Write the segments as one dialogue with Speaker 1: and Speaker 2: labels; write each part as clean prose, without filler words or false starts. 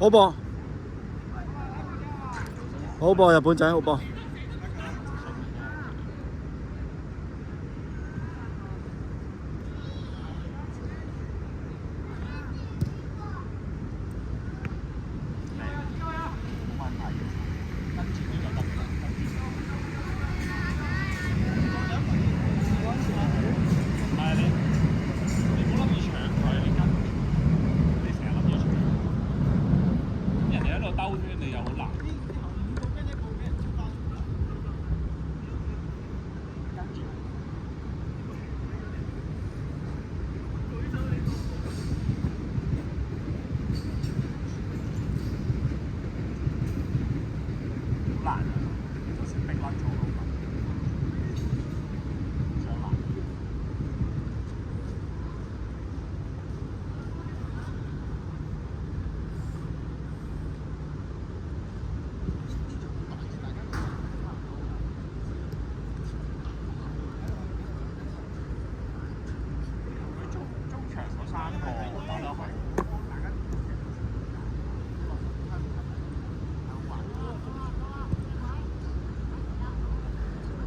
Speaker 1: 好波，好波，日本仔好波。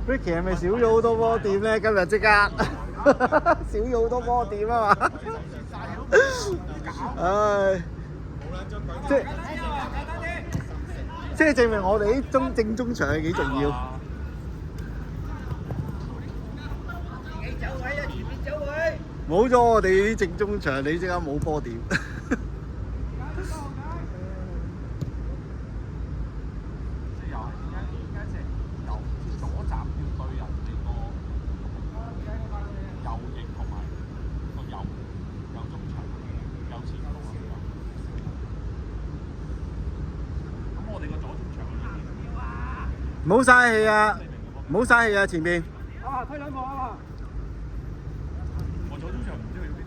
Speaker 1: Ricky 係咪少咗好多波點咧？今日即刻少咗好多波點啊嘛！唉，即係證明我哋啲正中場係幾重要。冇咗我哋啲正中場，你即刻冇波點。唔好嘥氣啊！唔好嘥氣啊！前邊。推兩步啊！我左中場唔知去邊。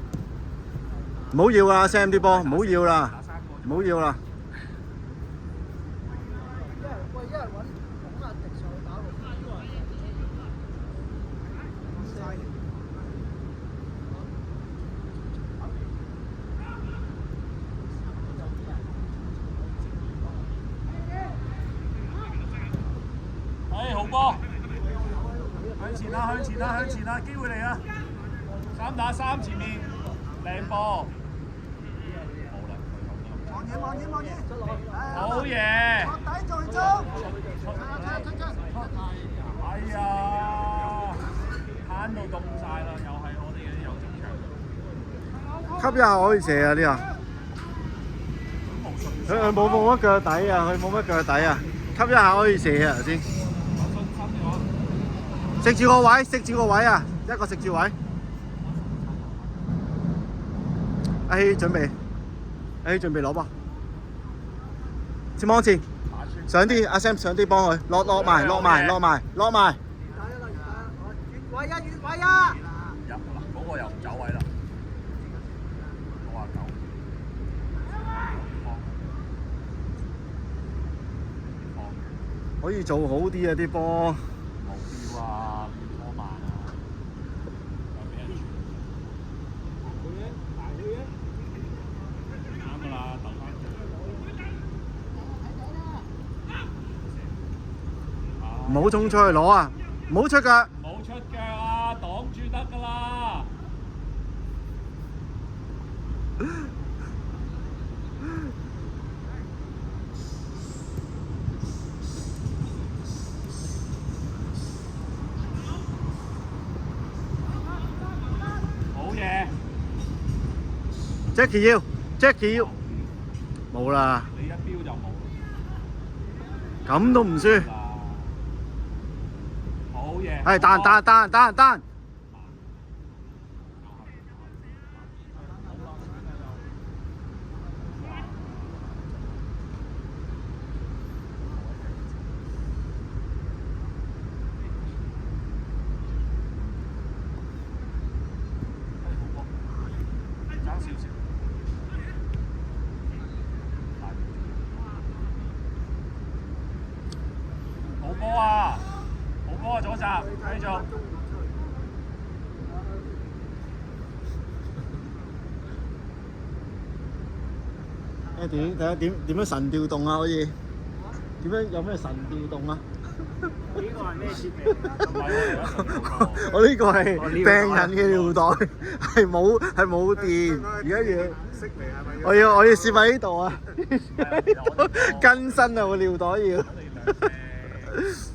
Speaker 1: 唔好要啦 ，Sam 啲波，唔好要啦，唔好要啦。波向前啦，向前啦，向前啦，機會嚟啊！3打3前面，靚波，冇啦，望嘢，好嘢，落底再中，哎呀，攤到凍晒啦，又係我哋嘅右中場，吸一下可以射啊呢個，佢冇乜腳底啊，佢冇乜腳底啊，吸一下可以射啊頭先。食住個位，食住個位啊！一個食住位。阿希準備，阿希準備攞波。前往前，上啲，阿 Sam 上啲幫佢，落埋。越位啊！入嗱，嗰個又唔走位啦。69。可以做好啲啊啲波。唔好衝出去攞啊！唔好出腳。唔好出腳啊！擋住得㗎啦。好嘢 ！Jackie 要，冇啦。你一標就冇。咁都唔輸。係彈！好波啊！左閘繼續。睇下點樣神調動啊？可以點樣有咩神調動啊？
Speaker 2: 呢個係咩設備？
Speaker 1: 我呢個係病人嘅尿袋，係冇電。而家要我要攝喺呢度啊！更新啊！個尿袋要。
Speaker 2: 係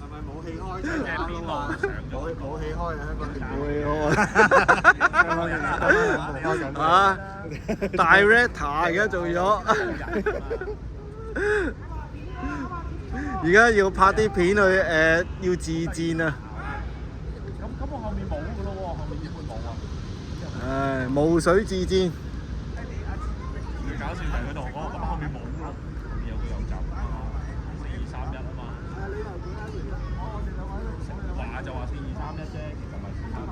Speaker 2: 咪冇氣開先搞咯？冇氣開啊！香港電
Speaker 1: 冇氣開啊！Director 而家做咗。而家要拍啲片去要自戰啊！
Speaker 2: 咁我後面冇㗎咯喎，後面點會冇啊？
Speaker 1: 霧水自戰。
Speaker 2: 最搞笑就係嗰度，咁後面冇咯，後面有個有閘啊嘛，4231啊嘛。話就話4231啫，其實唔係4233。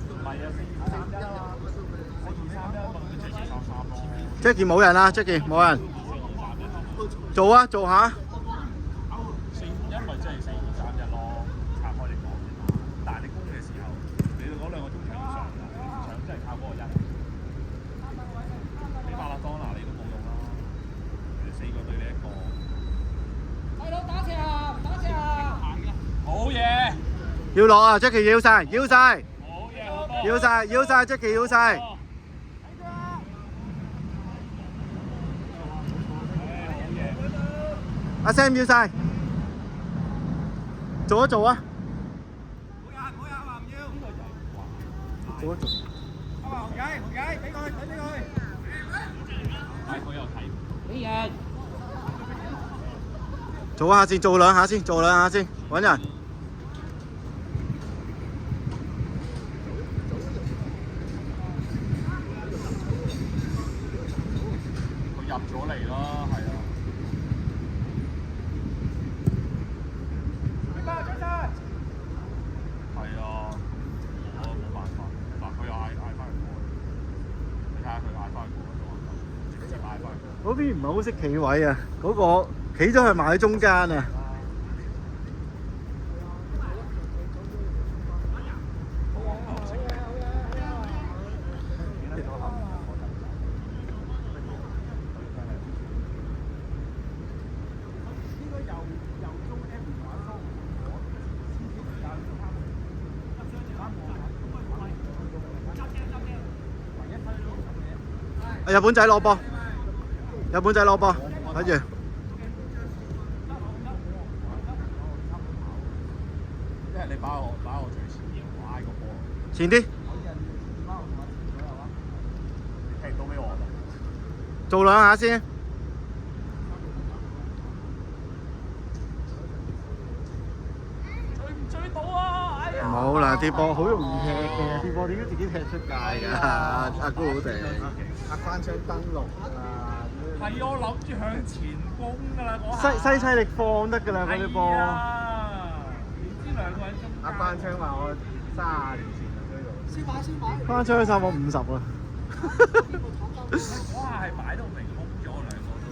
Speaker 2: 唔係啊，4231啊嘛，4231啊嘛，佢就433咯。
Speaker 1: Jackie 冇人啊 ，Jackie 冇人。做啊，做下。
Speaker 2: 因為真係4231咯，拆開嚟講。但係你攻嘅時候，你嗰2個中場要上㗎，搶真係靠嗰個人。俾馬拉當拿你都冇用啦，你哋4個對你1個。細佬打斜啊！打斜啊！好嘢！
Speaker 1: 要攞啊 ，Jackie 要晒，要晒，
Speaker 2: 好嘢！好多。
Speaker 1: 要晒，要晒 ，Jackie 要晒。阿 Sam 要晒，做一做啊！
Speaker 2: 冇人，話唔要。
Speaker 1: 做一做。
Speaker 2: 紅仔，俾佢。大概又睇。俾人。
Speaker 1: 做下先，做兩下先，揾人。
Speaker 2: 佢入咗嚟啦，係啊。係啊，我冇辦法。嗱，佢又嗌翻佢過去，你睇下佢嗌翻佢過去，直接嗌翻佢。
Speaker 1: 嗰邊唔係好識企位啊，嗰個企咗去埋喺中間啊。日本仔攞波，睇住。
Speaker 2: 即係你擺我最前面，我挨個波。
Speaker 1: 前啲。
Speaker 2: 你踢到俾我啦。
Speaker 1: 做兩下先。
Speaker 2: 追到啊！哎呀！
Speaker 1: 冇啦，啲波好容易踢嘅，啲波點解自己踢出界㗎？阿高好地。
Speaker 2: 阿關槍登陸啊！係我諗住向前攻㗎啦，嗰下。
Speaker 1: 西西力放得㗎啦，嗰啲波。
Speaker 2: 點知2個人中間。阿關槍話我30年前就追到。先買。
Speaker 1: 關槍差我50啦。
Speaker 2: 嗰下係擺到明空咗2個都，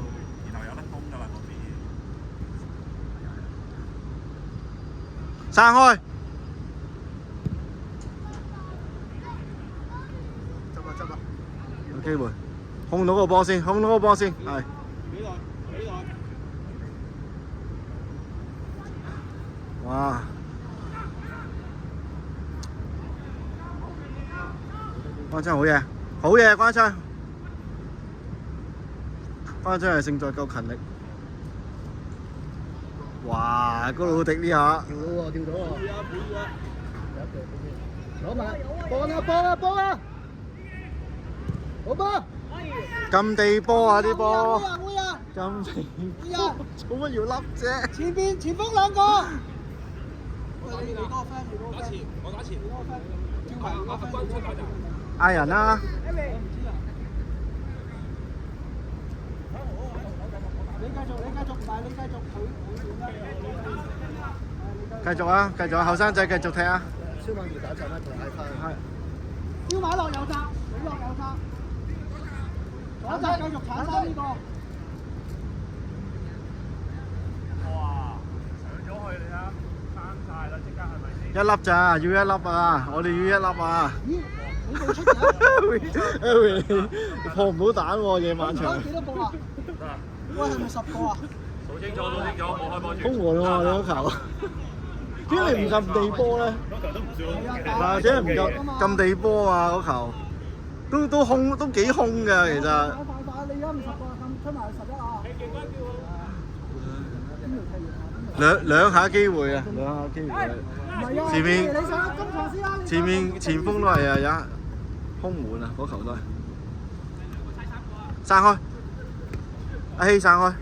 Speaker 2: 然後有得攻㗎啦嗰邊。
Speaker 1: 散開。執啊！有機會，控到個波先，係。哇！關槍好嘢，關槍。關槍係勝在夠勤力。哇！高魯迪呢下。跳到喎。攞埋，波啊！好波！禁地波啊啲波！禁地波，做乜要笠啫？
Speaker 3: 前鋒2個。我打前。
Speaker 1: 嗌人啦！
Speaker 3: 你繼續，
Speaker 1: 繼續啊！後生仔繼續踢啊！
Speaker 2: 消防員打陣啦，同嗌翻。
Speaker 3: 腰馬落右閘，你落右閘。左閘繼續鏟翻呢個。
Speaker 2: 哇！上咗去你睇，攤曬啦，即刻係咪先？
Speaker 1: 一粒咋，要1粒啊！我哋要1粒啊！
Speaker 3: 咦？你幾個出嘅？
Speaker 1: 破唔到蛋喎，夜晚場。
Speaker 3: 幾多個啊？喂，係咪10個啊？
Speaker 2: 數清楚，冇開波住。
Speaker 1: 空門喎，你嗰球。點解你唔撳地波咧？
Speaker 2: 嗰球都唔算。
Speaker 1: 或者唔撳地波啊？嗰球都空，都幾空㗎其實。
Speaker 3: 快！你而家唔10個啊？咁出埋11啊！
Speaker 1: 兩下機會啊！兩下機會。前面
Speaker 3: 你上中場先啦！
Speaker 1: 前面前鋒都係有空門啊！嗰球都係。散開，阿希散開。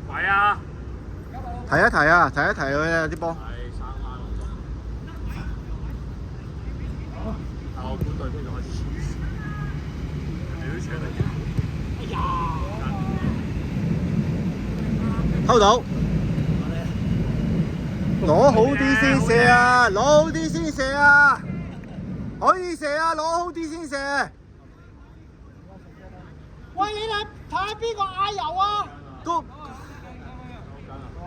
Speaker 2: 係啊！
Speaker 1: 提一提佢啊啲波。
Speaker 2: 我本隊邊度開始？哎呀！
Speaker 1: 偷到，攞好啲先射啊！攞好啲先射啊！可以射啊！攞好啲先射。
Speaker 3: 喂，你哋睇下邊個嗌油啊？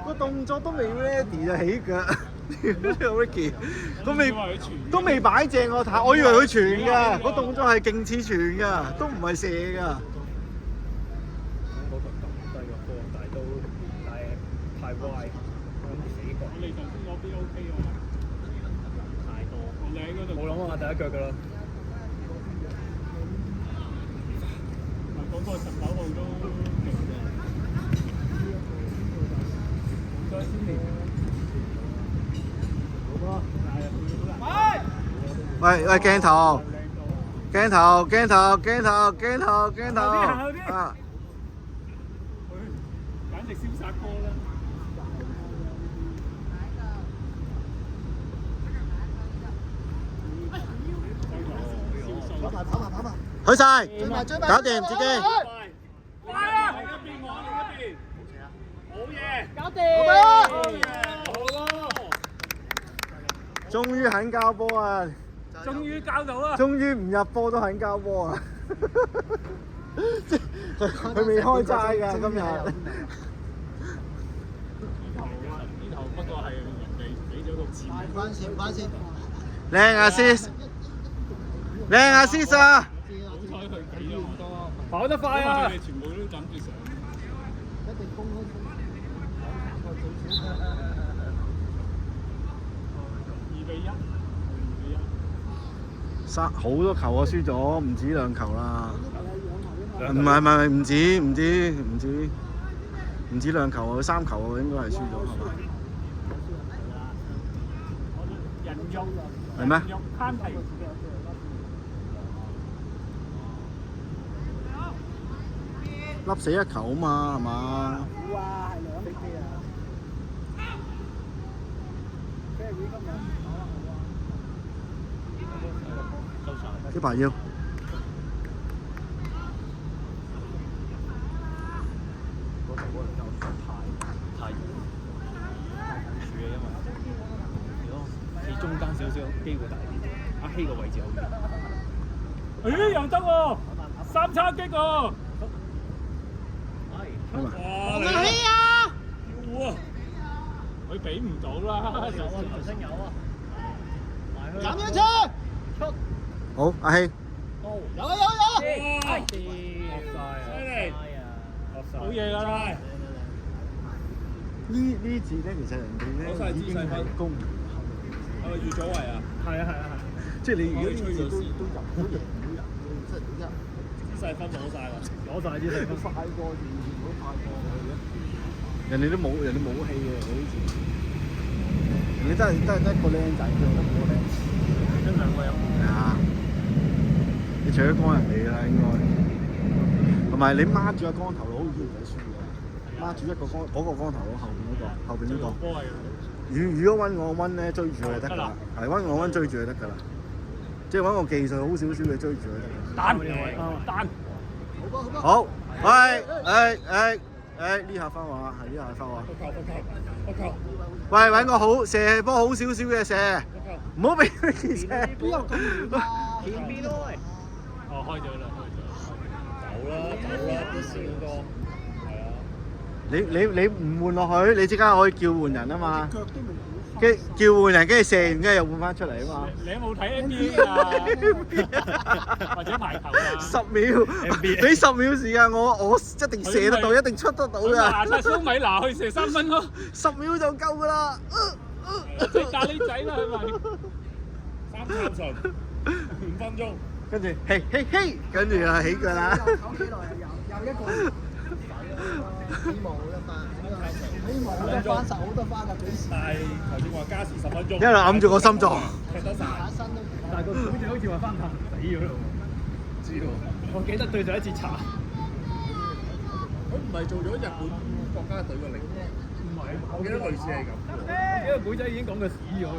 Speaker 1: 個動作都未 ready 就起腳，Ricky 都未擺正我睇，我以為佢傳㗎，個動作係勁似傳㗎，都唔係射㗎。
Speaker 2: 嗰個咁低個波，但係太歪，咁死角。你頭先嗰邊 OK 喎，太多。你喺嗰度冇諗啊，第一腳㗎啦。嗰個19號都勁嘅。
Speaker 1: 喂，鏡頭啊！
Speaker 2: 簡直瀟灑哥啦！
Speaker 3: 跑埋！
Speaker 1: 去晒，搞掂自己。
Speaker 2: 快啊！另一邊我，另一邊。好嘢！
Speaker 3: 搞掂！
Speaker 2: 好咯！
Speaker 1: 終於肯交波啊！
Speaker 2: 終於交到啦！
Speaker 1: 終於唔入波都肯交波啊！佢未開齋㗎今日。
Speaker 2: 呢頭不過係人哋俾咗個字。
Speaker 3: 唔關事。
Speaker 1: 靚啊 Sis！靚啊 Sis 啊！
Speaker 2: 好彩佢俾咗好多。
Speaker 4: 跑得快啊！
Speaker 2: 佢哋全部都諗住上。
Speaker 3: 一定攻開。
Speaker 1: 好多球啊，輸咗唔止2球啦。唔係，唔止2球啊，3球啊，應該係輸咗係嘛？係咩？笠死1球啊嘛，係嘛？
Speaker 3: 哇，係2比機啊！
Speaker 1: 呢排要。
Speaker 4: 太如果企中間少少機會大啲，阿希個位置好遠。又得喎，3叉擊喎。
Speaker 2: 哇！
Speaker 3: 阿希啊！
Speaker 2: 哇！佢俾唔到啦，有啊，頭先有啊。
Speaker 3: 斬咗出！
Speaker 1: 好，阿希。
Speaker 3: 有！
Speaker 2: 犀利！好嘢㗎啦！
Speaker 1: 呢節咧，其實人哋咧已經係攻唔後。
Speaker 2: 係咪預咗位啊？係啊！
Speaker 1: 即係你如果呢節都入，
Speaker 3: 即係點
Speaker 2: 啲細分攞曬啦，
Speaker 4: 攞曬啲細分。
Speaker 1: 快過完全唔好快過佢嘅。人哋都冇氣嘅，佢呢節。人哋真係得一個靚仔啫，得2個靚。
Speaker 2: 一兩個有。
Speaker 1: 係啊。你除咗光人哋啦，應該。同埋你孖住個光頭佬，好似唔使輸嘅。孖住一個嗰個光頭佬後邊呢個。
Speaker 2: 波係。
Speaker 1: 如果揾我溫咧，追住佢就得㗎啦。係揾我溫追住佢得㗎啦。即係揾個技術好少少嘅追住佢得㗎。
Speaker 2: 單。
Speaker 1: 好，喂，呢下翻話係呢下翻話。
Speaker 2: 我球。
Speaker 1: 喂，揾個好射波好少少嘅射，唔好俾佢射。
Speaker 3: 邊有咁遠啊？
Speaker 4: 前邊咯喂。
Speaker 2: 哦，開咗啦，走啦，都少個。係啊。
Speaker 1: 你唔換落去，你即刻可以叫換人啊嘛。
Speaker 3: 腳都未好。
Speaker 1: 跟住叫換人，跟住射完，跟住又換翻出嚟啊嘛。
Speaker 4: 你有冇睇 NBA 啊？或者排球啊
Speaker 1: 10秒，俾10秒時間我一定射得到，一定出得到㗎。
Speaker 4: 拿晒蘇米拿去射3分咯
Speaker 1: ，10秒就夠㗎啦。
Speaker 4: 仔咖喱仔啦，佢咪3球順5分鐘，
Speaker 1: 跟住嘿嘿嘿，跟住就起腳啦。
Speaker 3: 講幾耐又一個希望冇得翻，希望冇得翻實好得翻㗎幾時？
Speaker 4: 但係頭先話加時10分鐘，
Speaker 1: 一路揞住個心臟。
Speaker 4: 踢得晒，
Speaker 3: 打身都
Speaker 4: 但係個表姐好似話翻騰死咗咯喎，知喎。我記得對上一次查，
Speaker 2: 佢唔係做咗日本國家隊嘅領隊，
Speaker 4: 唔係，
Speaker 2: 我記得類似係咁。
Speaker 4: 因為妹仔已經講佢死咗啦。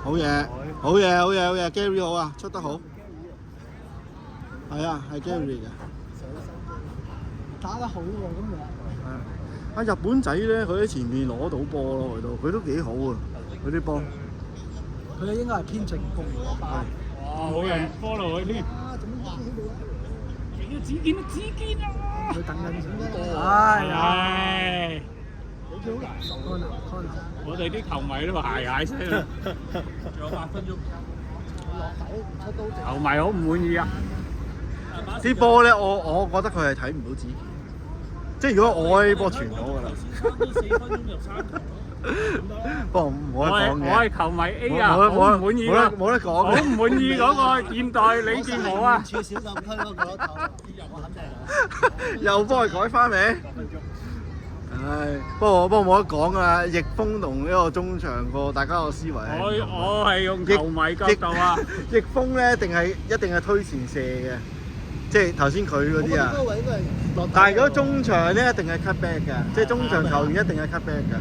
Speaker 1: 好嘢，好嘢，好嘢，好嘢 ，Gary 好啊，出得好。係啊，係 Gary 嘅。
Speaker 3: 打得好喎，咁樣。
Speaker 1: 啊，日本仔咧，佢喺前面攞到波咯，佢都幾好啊，佢啲波。
Speaker 3: 佢應該係偏進攻嘅班。
Speaker 4: 哇！冇人 follow 佢添。
Speaker 3: 啊，做乜嘢喺度啊？
Speaker 4: 指見啊！指見啊！
Speaker 3: 佢等緊先。
Speaker 4: 唉，
Speaker 3: 好似好難受啊！
Speaker 4: 我哋啲球迷都話嗌聲啦。仲有8分鐘。
Speaker 3: 落底唔出刀直。
Speaker 4: 球迷好唔滿意啊！
Speaker 1: 啲波咧，我覺得佢係睇唔到指見。即係如果我呢波傳到㗎啦。
Speaker 4: 4分鐘入3球。
Speaker 1: 不過唔可以講嘅。
Speaker 4: 我係球迷 A 啊，好唔滿意啊！
Speaker 1: 冇得講
Speaker 4: 好唔滿意嗰個現代李健和啊！
Speaker 3: 處小禁區嗰個頭，我肯定。
Speaker 1: 又幫佢改翻名。唉，不過冇得講啦。逆風同呢個中場個大家個思維係唔同嘅。
Speaker 4: 我係用球迷角度啊！
Speaker 1: 逆風咧一定係推前射嘅，即係頭先佢嗰啲啊。但係如果中場咧，一定係 cut back 嘅，即係中場球員一定係 cut back 嘅。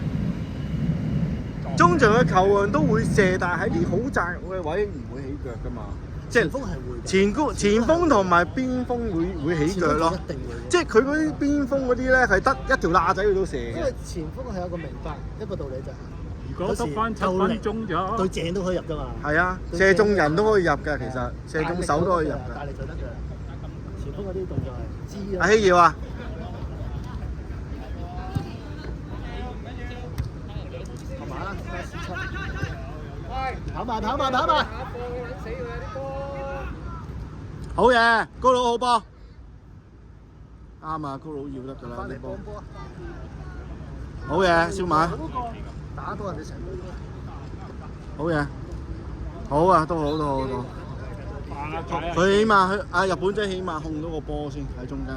Speaker 1: 中場嘅球員都會射，但係喺啲好窄嘅位唔會起腳噶嘛。即係前鋒同埋邊鋒會起腳咯。
Speaker 3: 一定會。
Speaker 1: 即係佢嗰啲邊鋒嗰啲咧係得一條罅仔佢都射嘅。
Speaker 3: 因為前鋒係有個明白一個道理就係，
Speaker 4: 如果得翻7分鐘咗，
Speaker 3: 對正都可以入㗎嘛。
Speaker 1: 係啊，射中人都可以入㗎，其實射中手都可以入㗎。
Speaker 3: 大力就得㗎。前鋒嗰啲動作係知啊。
Speaker 1: 阿希耀啊！
Speaker 3: 跑埋跑埋跑埋！
Speaker 1: 好嘢，高佬好波，啱啊，高佬要得㗎啦呢波。好嘢，小馬。
Speaker 3: 打到人哋成隊。
Speaker 1: 好嘢，好啊，都好。佢起碼日本仔起碼控到個波先喺中間。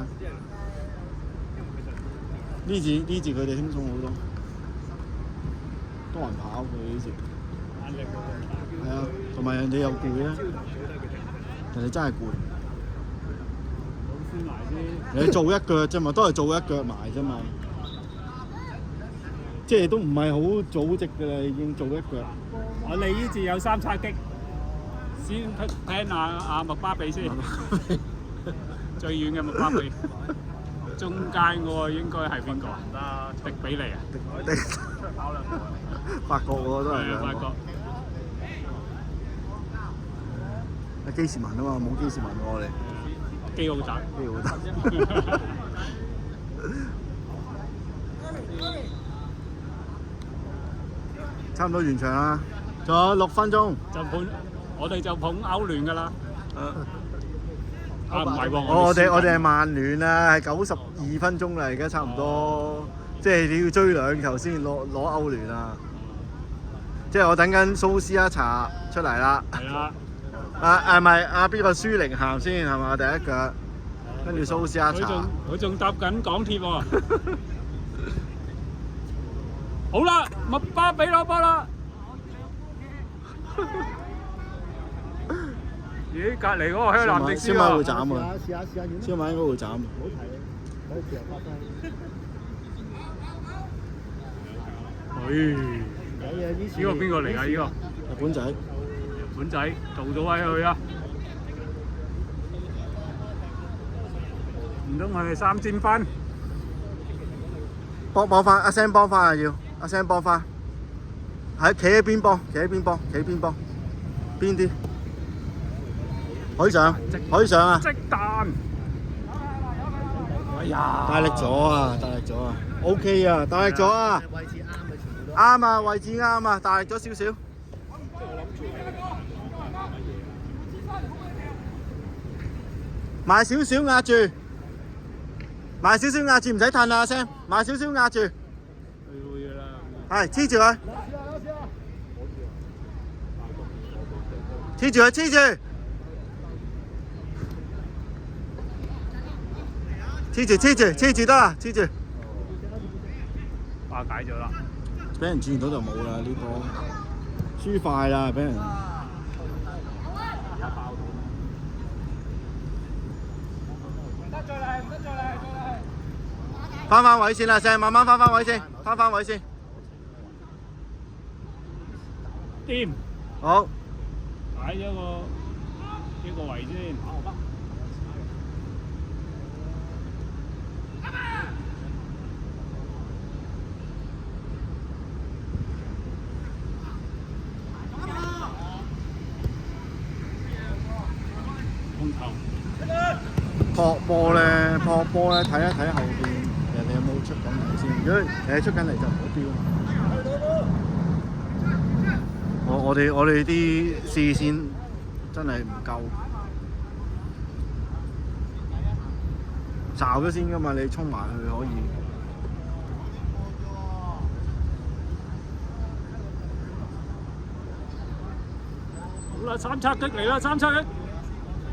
Speaker 1: 呢節佢哋輕鬆好多，多人跑佢呢節。係啊，同埋人哋又攰咧，人哋真係攰。你做一腳啫嘛，都係做一腳埋啫嘛，即係都唔係好組織㗎啦，已經做一腳。
Speaker 4: 我哋呢節有3叉戟，先聽阿麥巴比先，最遠嘅麥巴比，中間嗰個應該係邊個啊？迪比利啊？
Speaker 1: 法國喎都係。
Speaker 4: 係啊，法國。
Speaker 1: 基士文啊嘛，冇基士文喎我哋。
Speaker 4: 基奧特。
Speaker 1: 差唔多完場啦，仲有6分鐘。
Speaker 4: 我哋就捧歐聯㗎啦。唔係喎，
Speaker 1: 我哋係曼聯啊，係92分鐘啦，而家差唔多，即係你要追2球先攞歐聯啊！即係我等緊蘇斯一查出嚟啦。
Speaker 4: 係啦。
Speaker 1: 係咪邊個舒寧咸先係嘛？第一腳，跟住蘇斯一查。
Speaker 4: 佢仲搭緊港鐵喎。好啦，麥巴比攞波啦。咦，隔離嗰個香南迪斯
Speaker 1: 小馬會斬啊！
Speaker 3: 試下
Speaker 1: 小馬應該會斬。
Speaker 3: 唔好提，可以自由發揮。
Speaker 4: 呢個邊個嚟㗎？呢個
Speaker 1: 日本仔。
Speaker 4: 日本仔做咗位佢啊！唔通佢係3戰分？
Speaker 1: 幫翻阿聲幫翻啊！要阿聲幫翻。喺企喺邊幫？企邊？邊啲？可以上啊！
Speaker 4: 即彈！哎呀，
Speaker 1: 大力咗啊！大力咗啊！OK 啊！大力咗啊！
Speaker 3: 位置啱嘅全部都。
Speaker 1: 啱啊！位置啱啊！大力咗少少。慢少少壓住，慢少少壓住，唔使褪啊聲，慢少少壓住，
Speaker 4: 會啦。
Speaker 1: 係黐住佢，黐住佢，黐住。黐住得啦，黐住。
Speaker 4: 化解咗啦。
Speaker 1: 俾人轉到就冇啦，呢波輸快啦，俾人。翻位先啦，成慢慢翻位先，翻位先。
Speaker 4: 掂。
Speaker 1: 好。
Speaker 4: 解咗呢個位先。
Speaker 1: 撲波咧，睇一睇後邊人哋有冇出緊嚟先。如果誒出緊嚟就唔好標。我哋啲視線真係唔夠，哨咗先㗎嘛，你衝埋去可以。
Speaker 4: 好啦，三叉戟嚟啦，三叉戟。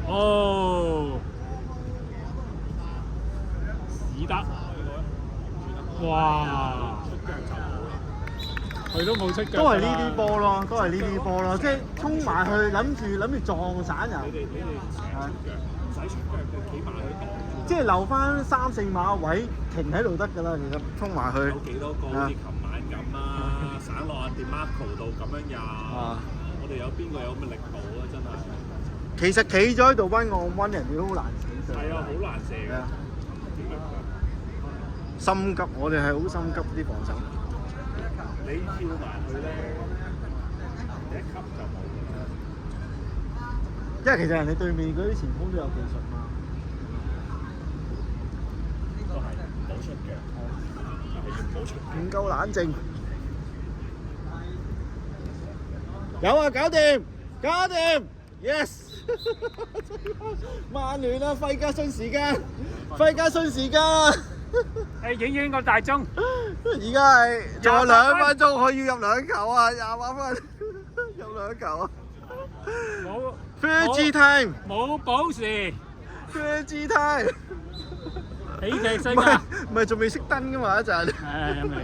Speaker 4: 哦，屎得！哇！佢都冇出腳。
Speaker 1: 都係呢啲波咯，即係衝埋去諗住撞散人。
Speaker 2: 你哋唔使出腳嘅，企埋去擋住。
Speaker 1: 即係留翻3、4碼位停喺度得㗎啦，其實衝埋去。
Speaker 2: 有幾多個好似琴晚咁啦，省落阿 Demarco 度咁樣入。我哋有邊個有咁嘅力度啊？真係。
Speaker 1: 其實企咗喺度 one on one，人哋都好難死上。
Speaker 2: 係啊，好難射㗎。
Speaker 1: 心急，我哋係好心急啲防守。
Speaker 2: 你跳埋去咧，一級就冇㗎。
Speaker 1: 因為其實人哋對面嗰啲前鋒都有技術嘛。
Speaker 2: 都係唔好出腳，就係要唔好出腳。
Speaker 1: 唔夠冷靜。有啊，搞掂 ，yes 曼聯啊，費格遜時間。
Speaker 4: 誒，影個大鐘。
Speaker 1: 而家係仲有2分鐘，可以入2球啊！28分入2球啊！
Speaker 4: 冇
Speaker 1: Fergie time，
Speaker 4: 冇補時。
Speaker 1: Fergie time，
Speaker 4: 喜劇性啊！
Speaker 1: 唔係仲未熄燈㗎嘛一陣。
Speaker 4: 係咪啊？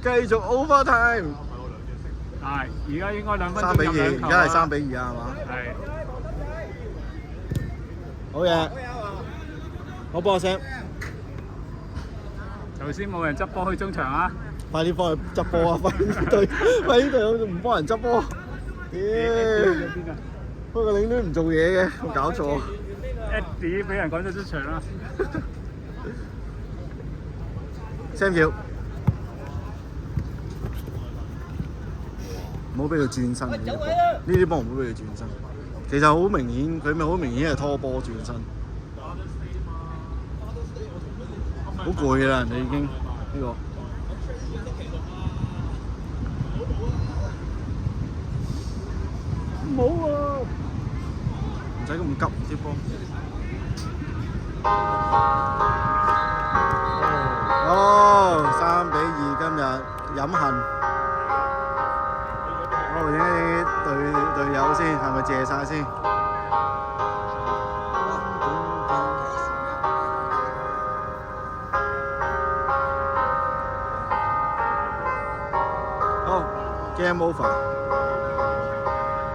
Speaker 1: 繼續 overtime。
Speaker 4: 係，而家應該2分鐘
Speaker 1: 3比2，
Speaker 4: 入2球
Speaker 1: 而家係3比2啊，係嘛？
Speaker 4: 係。
Speaker 1: 好嘢，我幫我聲。
Speaker 4: 頭先冇人執波去中場啊！
Speaker 1: 快啲幫佢執波啊！快啲隊唔幫人執波。不過領隊唔做嘢嘅，冇搞錯。
Speaker 4: Eddie 俾人趕咗出場啦。
Speaker 1: Sam 橋，唔好俾佢轉身。呢啲波唔好俾佢轉身。其實好明顯，佢咪好明顯係拖波轉身。好攰㗎啦，人哋已經呢個。冇啊！唔使咁急啲波。3比2今日飲恨。好，影一隊友先，係咪謝晒先？好 ，game over。